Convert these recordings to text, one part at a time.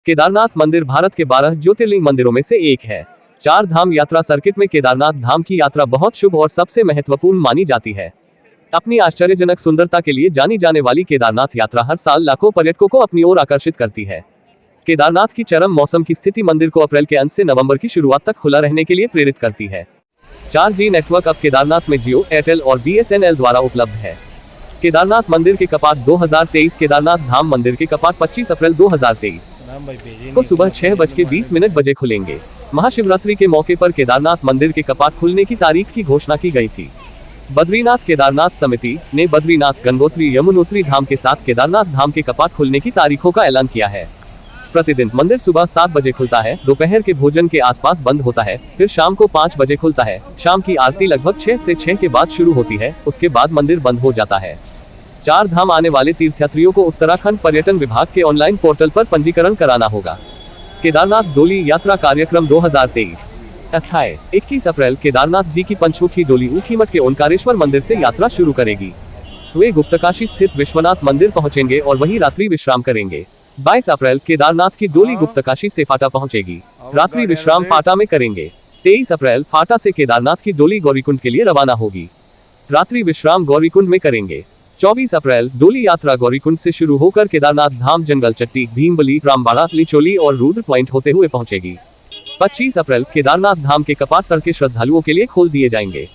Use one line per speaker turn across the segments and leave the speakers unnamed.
केदारनाथ मंदिर भारत के 12 ज्योतिर्लिंग मंदिरों में से एक है। 4 धाम यात्रा सर्किट में केदारनाथ धाम की यात्रा बहुत शुभ और सबसे महत्वपूर्ण मानी जाती है। अपनी आश्चर्यजनक सुंदरता के लिए जानी जाने वाली केदारनाथ यात्रा हर साल लाखों पर्यटकों को अपनी ओर आकर्षित करती है। केदारनाथ की चरम मौसम की स्थिति मंदिर को अप्रैल के अंत से नवंबर की शुरुआत तक खुला रहने के लिए प्रेरित करती है। 4G नेटवर्क अब केदारनाथ में जियो, एयरटेल और BSNL द्वारा उपलब्ध है। केदारनाथ मंदिर के कपाट 2023। केदारनाथ धाम मंदिर के कपाट 25 अप्रैल 2023 को सुबह 6:20 खुलेंगे। महाशिवरात्रि के मौके पर केदारनाथ मंदिर के कपाट खुलने की तारीख की घोषणा की गई थी। बद्रीनाथ केदारनाथ समिति ने बद्रीनाथ, गंगोत्री, यमुनोत्री धाम के साथ केदारनाथ धाम के कपाट खुलने की तारीखों का ऐलान किया है। प्रतिदिन मंदिर सुबह 7 बजे खुलता है, दोपहर के भोजन के आसपास बंद होता है, फिर शाम को 5 बजे खुलता है। शाम की आरती लगभग 6 से 6 के बाद शुरू होती है, उसके बाद मंदिर बंद हो जाता है। 4 धाम आने वाले तीर्थयात्रियों को उत्तराखंड पर्यटन विभाग के ऑनलाइन पोर्टल पर पंजीकरण कराना होगा। केदारनाथ डोली यात्रा कार्यक्रम 2023 अस्थायी 21 अप्रैल केदारनाथ जी की पंचमुखी डोली ऊखीमठ के ओंकारेश्वर मंदिर से यात्रा शुरू करेगी। वे गुप्तकाशी स्थित विश्वनाथ मंदिर पहुंचेंगे और वहीं रात्रि विश्राम करेंगे। 22 अप्रैल केदारनाथ की डोली गुप्तकाशी से फाटा पहुंचेगी, रात्रि विश्राम फाटा में करेंगे। 23 अप्रैल फाटा से केदारनाथ की डोली गौरीकुंड के लिए रवाना होगी, रात्रि विश्राम गौरीकुंड में करेंगे। 24 अप्रैल डोली यात्रा गौरीकुंड से शुरू होकर केदारनाथ धाम जंगल चट्टी, भीमबली, रामबाड़ा, लिचोली और रुद्र पॉइंट होते हुए पहुंचेगी। 25 अप्रैल केदारनाथ धाम के कपाट तड़के श्रद्धालुओं के लिए खोल दिए जाएंगे।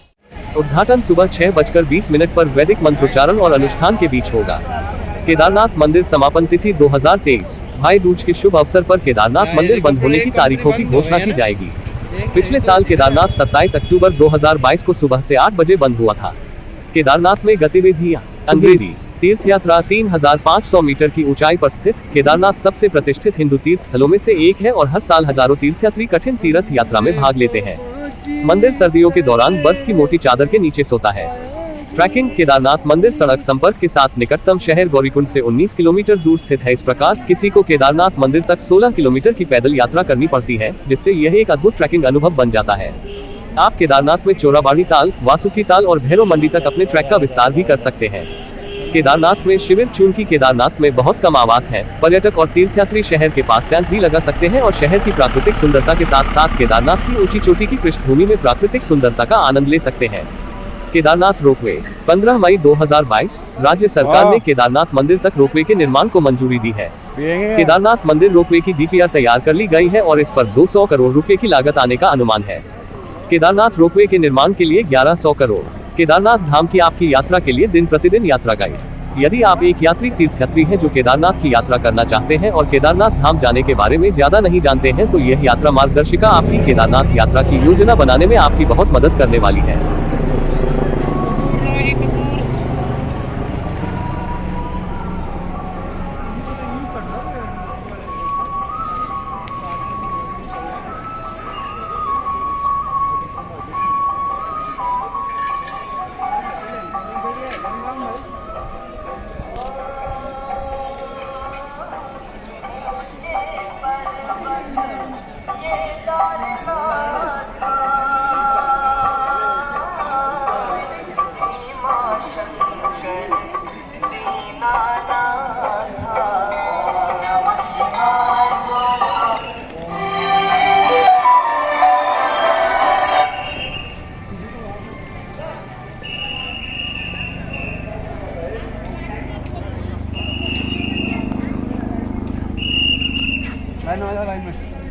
उद्घाटन सुबह 6:20 पर वैदिक मंत्रोच्चारण और अनुष्ठान के बीच होगा। केदारनाथ मंदिर समापन तिथि 2023 भाई दूज के शुभ अवसर पर केदारनाथ मंदिर बंद होने की तारीखों की घोषणा की जाएगी। पिछले साल केदारनाथ 27 अक्टूबर 2022 को सुबह से 8 बजे बंद हुआ था। केदारनाथ में गतिविधियां। अंग्रेजी तीर्थ यात्रा 3500 मीटर की ऊंचाई पर स्थित केदारनाथ सबसे प्रतिष्ठित हिंदू तीर्थ स्थलों में से एक है और हर साल हजारों तीर्थयात्री कठिन तीर्थ यात्रा में भाग लेते हैं। मंदिर सर्दियों के दौरान बर्फ की मोटी चादर के नीचे सोता है। ट्रैकिंग केदारनाथ मंदिर सड़क संपर्क के साथ निकटतम शहर गौरीकुंड से 19 किलोमीटर दूर स्थित है। इस प्रकार किसी को केदारनाथ मंदिर तक 16 किलोमीटर की पैदल यात्रा करनी पड़ती है, जिससे यह एक अद्भुत ट्रैकिंग अनुभव बन जाता है। आप केदारनाथ में चोराबाड़ी ताल, वासुकी ताल और भैरव मंडी तक अपने ट्रैक का विस्तार भी कर सकते हैं। केदारनाथ में शिविर। चूंकि केदारनाथ में बहुत कम आवास है, पर्यटक और तीर्थयात्री शहर के पास टेंट भी लगा सकते हैं और शहर की प्राकृतिक सुंदरता के साथ साथ केदारनाथ की ऊंची चोटी की पृष्ठभूमि में प्राकृतिक सुंदरता का आनंद ले सकते हैं। केदारनाथ रोपवे। 15 मई 2022 राज्य सरकार ने केदारनाथ मंदिर तक रोपवे के निर्माण को मंजूरी दी है। केदारनाथ मंदिर रोपवे की DPR तैयार कर ली गई है और इस पर 200 करोड़ रुपए की लागत आने का अनुमान है। केदारनाथ रोपवे के निर्माण के लिए 1100 करोड़। केदारनाथ धाम की आपकी यात्रा के लिए दिन प्रतिदिन यात्रा गाइड। यदि आप एक यात्री तीर्थयात्री हैं जो केदारनाथ की यात्रा करना चाहते हैं और केदारनाथ धाम जाने के बारे में ज्यादा नहीं जानते हैं, तो यह यात्रा मार्गदर्शिका आपकी केदारनाथ यात्रा की योजना बनाने में आपकी बहुत मदद करने वाली है।
लाइन में।